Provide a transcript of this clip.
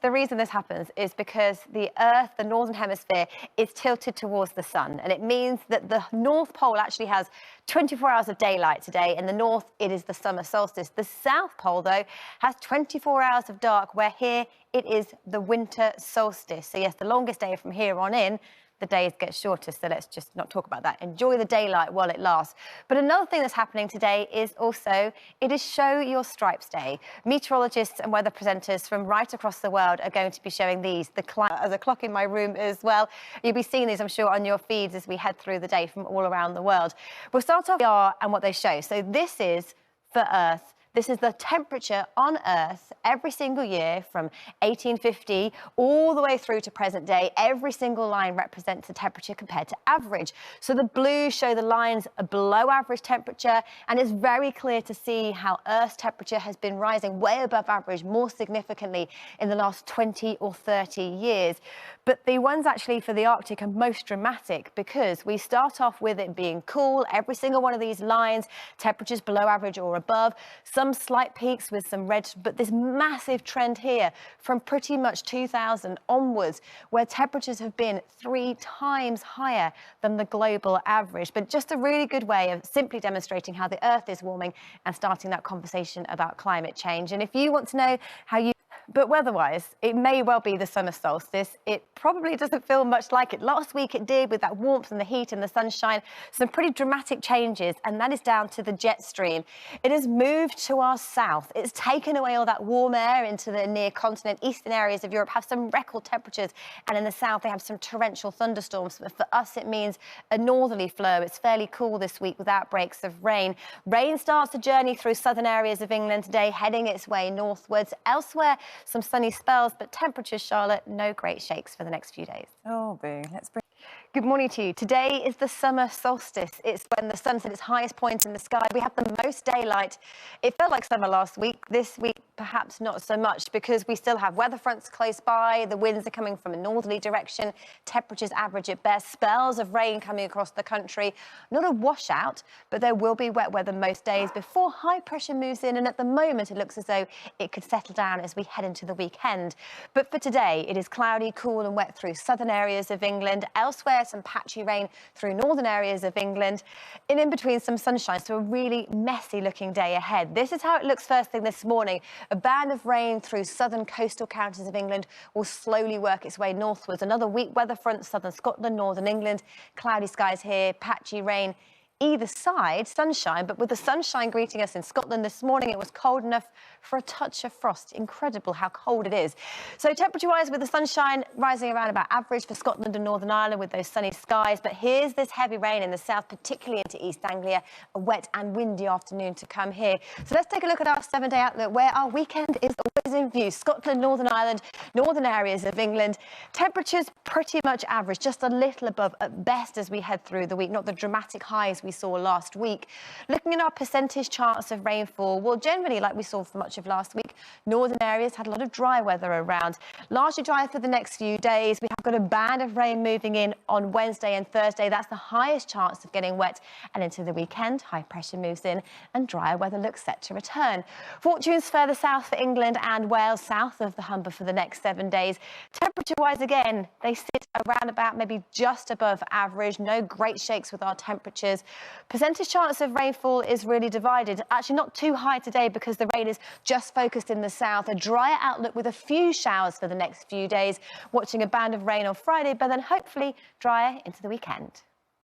The reason this happens is because the Earth, the northern hemisphere, is tilted towards the sun. And it means that the North Pole actually has 24 hours of daylight today. In the north, it is the summer solstice. The South Pole, though, has 24 hours of dark, where here it is the winter solstice. So yes, the longest day from here on in, the days get shorter, so let's just not talk about that. Enjoy the daylight while it lasts. But another thing that's happening today is also, it is Show Your Stripes Day. Meteorologists and weather presenters from right across the world are going to be showing these. There's a clock in my room as well. You'll be seeing these, I'm sure, on your feeds as we head through the day from all around the world. We'll start off and what they show. So this is for Earth. This is the temperature on Earth every single year from 1850 all the way through to present day. Every single line represents the temperature compared to average. So the blues show the lines below average temperature, and it's very clear to see how Earth's temperature has been rising way above average more significantly in the last 20 or 30 years. But the ones actually for the Arctic are most dramatic because we start off with it being cool. Every single one of these lines, temperatures below average or above. Some slight peaks with some red, but this massive trend here from pretty much 2000 onwards, where temperatures have been 3 times higher than the global average. But just a really good way of simply demonstrating how the Earth is warming and starting that conversation about climate change. And if you want to know how you... But weather-wise, it may well be the summer solstice. It probably doesn't feel much like it. Last week it did, with that warmth and the heat and the sunshine. Some pretty dramatic changes, and that is down to the jet stream. It has moved to our south. It's taken away all that warm air into the near continent. Eastern areas of Europe have some record temperatures, and in the south they have some torrential thunderstorms. But for us, it means a northerly flow. It's fairly cool this week with outbreaks of rain. Rain starts the journey through southern areas of England today, heading its way northwards. Elsewhere, some sunny spells, but temperatures, Charlotte, no great shakes for the next few days. Oh, boo. Let's bring... Good morning to you. Today is the summer solstice. It's when the sun's at its highest point in the sky. We have the most daylight. It felt like summer last week. This week, perhaps not so much, because we still have weather fronts close by. The winds are coming from a northerly direction. Temperatures average at best. Spells of rain coming across the country. Not a washout, but there will be wet weather most days before high pressure moves in. And at the moment, it looks as though it could settle down as we head into the weekend. But for today, it is cloudy, cool and wet through southern areas of England. Elsewhere, some patchy rain through northern areas of England, and in between some sunshine, so a really messy looking day ahead. This is how it looks first thing this morning. A band of rain through southern coastal counties of England will slowly work its way northwards. Another weak weather front, southern Scotland, northern England, cloudy skies here, patchy rain either side, sunshine, but with the sunshine greeting us in Scotland this morning, it was cold enough for a touch of frost. Incredible how cold it is. So temperature-wise, with the sunshine rising around about average for Scotland and Northern Ireland with those sunny skies. But here's this heavy rain in the south, particularly into East Anglia. A wet and windy afternoon to come here. So let's take a look at our 7-day outlook, where our weekend is always in view. Scotland, Northern Ireland, northern areas of England. Temperatures pretty much average, just a little above at best as we head through the week. Not the dramatic highs we saw last week. Looking at our percentage charts of rainfall, well, generally, like we saw for much of last week, northern areas had a lot of dry weather around. Largely dry for the next few days. We have got a band of rain moving in on Wednesday and Thursday. That's the highest chance of getting wet. And into the weekend, high pressure moves in and drier weather looks set to return. Fortunes further south for England and Wales, south of the Humber for the next 7 days. Temperature-wise, again, they sit around about maybe just above average. No great shakes with our temperatures. Percentage chance of rainfall is really divided. Actually, not too high today because the rain is just focused in the south. A drier outlook with a few showers for the next few days. Watching a band of rain on Friday, but then hopefully drier into the weekend.